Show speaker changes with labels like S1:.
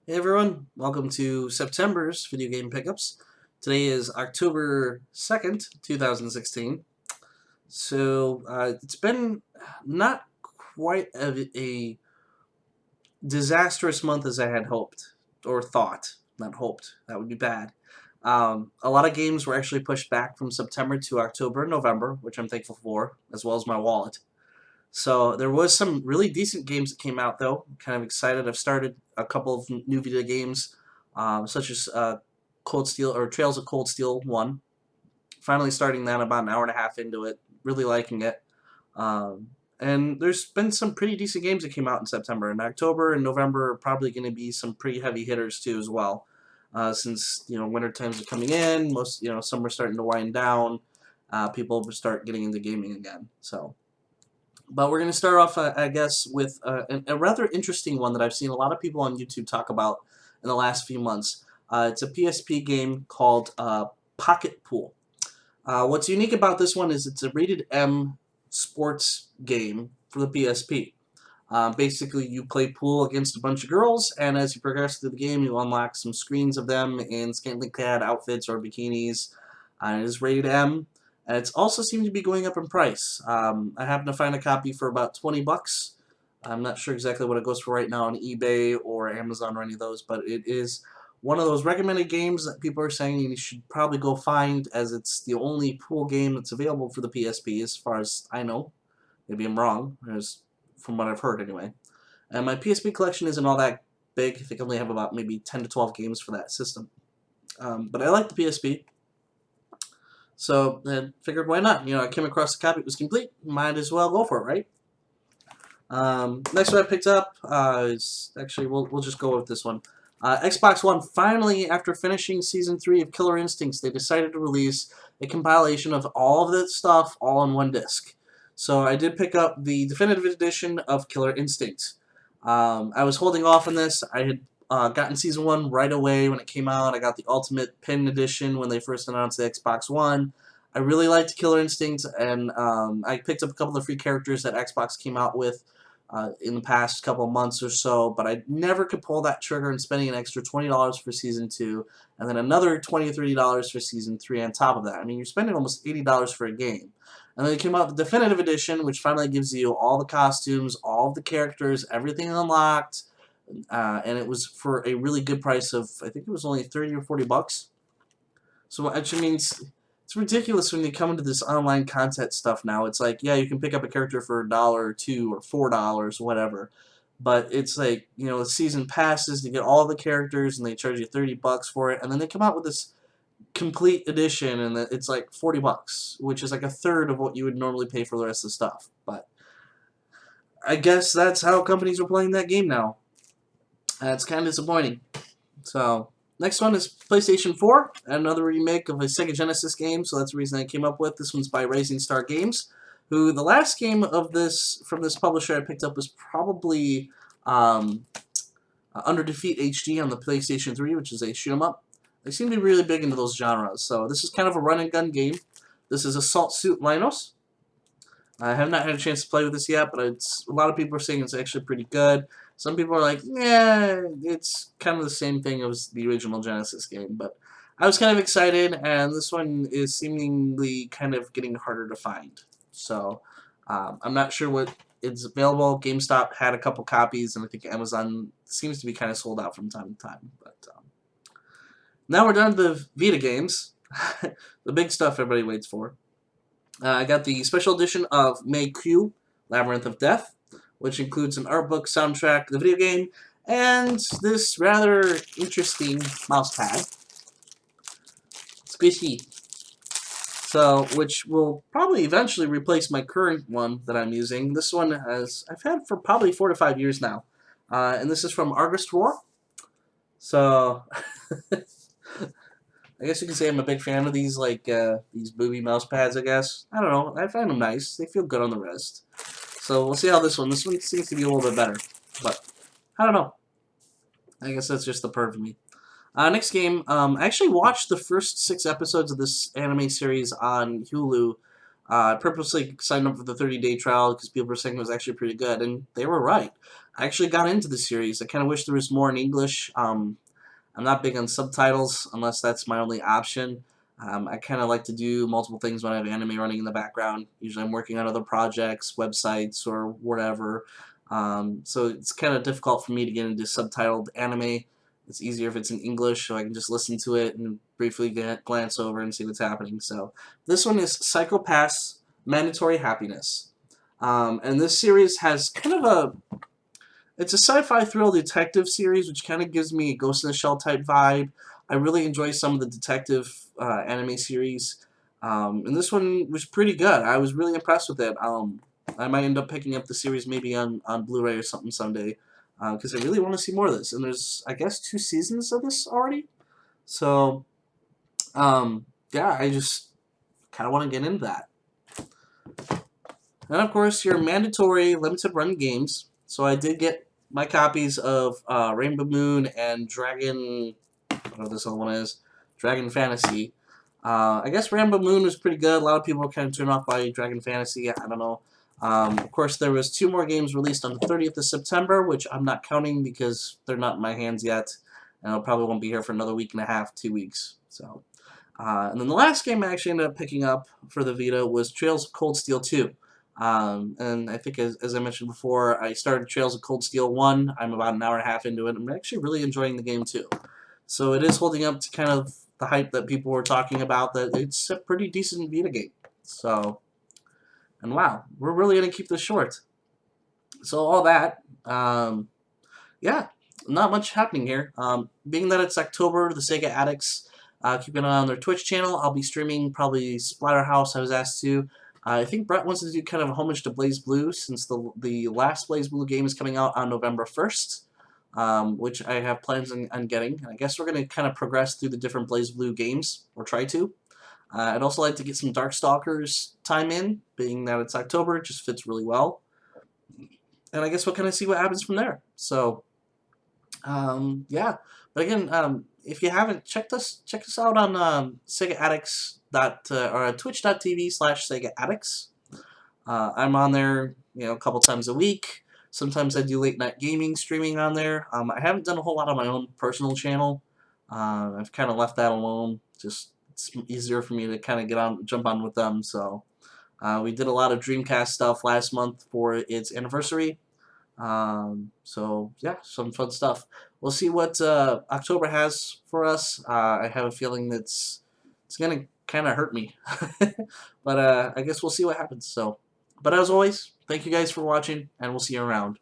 S1: Hey everyone, welcome to September's video game pickups. Today is October 2nd, 2016. It's been not quite a disastrous month as I had hoped, or thought. Not hoped, that would be bad. A lot of games were actually pushed back from September to October and November, which I'm thankful for, as well as my wallet. So there was some really decent games that came out though. I'm kind of excited. I've started a couple of new video games, such as Cold Steel or Trails of Cold Steel 1. Finally starting that about an hour and a half into it. Really liking it. And there's been some pretty decent games that came out in September. And October and November are probably going to be some pretty heavy hitters too as well. Since winter times are coming in, most summer's starting to wind down. People will start getting into gaming again. But we're going to start off, I guess, with a rather interesting one that I've seen a lot of people on YouTube talk about in the last few months. It's a PSP game called Pocket Pool. What's unique about this one is it's a rated M sports game for the PSP. Basically, you play pool against a bunch of girls, and as you progress through the game, you unlock some screens of them in scantily clad outfits or bikinis. It is rated M. And it's also seemed to be going up in price. I happened to find a copy for about 20 bucks. I'm not sure exactly what it goes for right now on eBay or Amazon or any of those, but it is one of those recommended games that people are saying you should probably go find, as it's the only pool game that's available for the PSP as far as I know. Maybe I'm wrong, as from what I've heard anyway. And my PSP collection isn't all that big. I think I only have about maybe 10 to 12 games for that system. But I like the PSP. So I figured, why not? I came across the copy; it was complete. Might as well go for it, right? Next one I picked up is actually we'll just go with this one. Xbox One finally, after finishing Season 3 of Killer Instincts, they decided to release a compilation of all of that stuff all on one disc. So I did pick up the definitive edition of Killer Instinct. I was holding off on this. I had gotten Season 1 right away when it came out. I got the Ultimate Pin Edition when they first announced the Xbox One. I really liked Killer Instinct, and I picked up a couple of free characters that Xbox came out with in the past couple of months or so, but I never could pull that trigger in spending an extra $20 for Season 2, and then another $20 or $30 for Season 3 on top of that. I mean, you're spending almost $80 for a game. And then it came out the Definitive Edition, which finally gives you all the costumes, all of the characters, everything unlocked, and it was for a really good price of, I think it was only 30 or 40 bucks. So actually means it's ridiculous when you come into this online content stuff now. It's like, yeah, you can pick up a character for $1 or $2 or $4, whatever. But it's like, the season passes to get all the characters, and they charge you 30 bucks for it, and then they come out with this complete edition, and it's like 40 bucks, which is like a third of what you would normally pay for the rest of the stuff. But I guess that's how companies are playing that game now. It's kind of disappointing. So, next one is PlayStation 4, another remake of a Sega Genesis game, so that's the reason I came up with. This one's by Rising Star Games, who the last game of this from this publisher I picked up was probably Under Defeat HD on the PlayStation 3, which is a shoot 'em up. They seem to be really big into those genres, so this is kind of a run-and-gun game. This is Assault Suit Linus. I have not had a chance to play with this yet, but a lot of people are saying it's actually pretty good. Some people are like, yeah, it's kind of the same thing as the original Genesis game, but I was kind of excited, and this one is seemingly kind of getting harder to find. So I'm not sure what is available. GameStop had a couple copies, and I think Amazon seems to be kind of sold out from time to time. But now we're done to the Vita games, the big stuff everybody waits for. I got the special edition of Mayq, Labyrinth of Death, which includes an art book, soundtrack, the video game, and this rather interesting mouse pad. Squishy. So, which will probably eventually replace my current one that I'm using. This one I've had for probably 4 to 5 years now. And this is from Argus Roar. So, I guess you can say I'm a big fan of these, these booby mouse pads, I guess. I don't know. I find them nice. They feel good on the wrist. So we'll see how this one seems to be a little bit better. But, I don't know. I guess that's just the perv of me. Next game, I actually watched the first 6 episodes of this anime series on Hulu I purposely signed up for the 30-day trial because people were saying it was actually pretty good, and they were right. I actually got into the series. I kind of wish there was more in English. I'm not big on subtitles unless that's my only option. I kind of like to do multiple things when I have anime running in the background. Usually I'm working on other projects, websites, or whatever. So it's kind of difficult for me to get into subtitled anime. It's easier if it's in English, so I can just listen to it and briefly glance over and see what's happening. So this one is Psycho Pass Mandatory Happiness. And this series has kind of it's a sci-fi thrill detective series, which kind of gives me a Ghost in the Shell type vibe. I really enjoy some of the detective anime series, and this one was pretty good. I was really impressed with it. I might end up picking up the series maybe on Blu-ray or something someday, because I really want to see more of this. And there's, I guess, 2 seasons of this already. So, yeah, I just kind of want to get into that. And of course, your mandatory limited run games. So I did get my copies of Rainbow Moon and Dragon. I don't know what this other one is. Dragon Fantasy. I guess Rainbow Moon was pretty good. A lot of people were kind of turned off by Dragon Fantasy. I don't know. Of course, there was 2 more games released on the 30th of September, which I'm not counting because they're not in my hands yet, and I probably won't be here for another week and a half, 2 weeks. So, and then the last game I actually ended up picking up for the Vita was Trails of Cold Steel 2. And I think, as I mentioned before, I started Trails of Cold Steel 1. I'm about an hour and a half into it. I'm actually really enjoying the game, too. So it is holding up to kind of the hype that people were talking about, that it's a pretty decent Vita game. So, and wow, we're really going to keep this short. So all that, yeah, not much happening here. Being that it's October, the Sega Addicts, keep an eye on their Twitch channel. I'll be streaming probably Splatterhouse, I was asked to. I think Brett wants to do kind of a homage to BlazBlue, since the last BlazBlue game is coming out on November 1st, which I have plans on getting. And I guess we're going to kind of progress through the different BlazBlue games, or try to. I'd also like to get some Darkstalkers time in, being that it's October, it just fits really well. And I guess we'll kind of see what happens from there. So, yeah. But again, if you haven't check us out on Sega Addicts or twitch.tv/Sega Addicts. I'm on there, a couple times a week. Sometimes I do late night gaming streaming on there. I haven't done a whole lot on my own personal channel. I've kind of left that alone. Just it's easier for me to kind of jump on with them. So we did a lot of Dreamcast stuff last month for its anniversary. So yeah, some fun stuff. We'll see what October has for us. I have a feeling that it's gonna kind of hurt me, but I guess we'll see what happens. So, but as always, thank you guys for watching, and we'll see you around.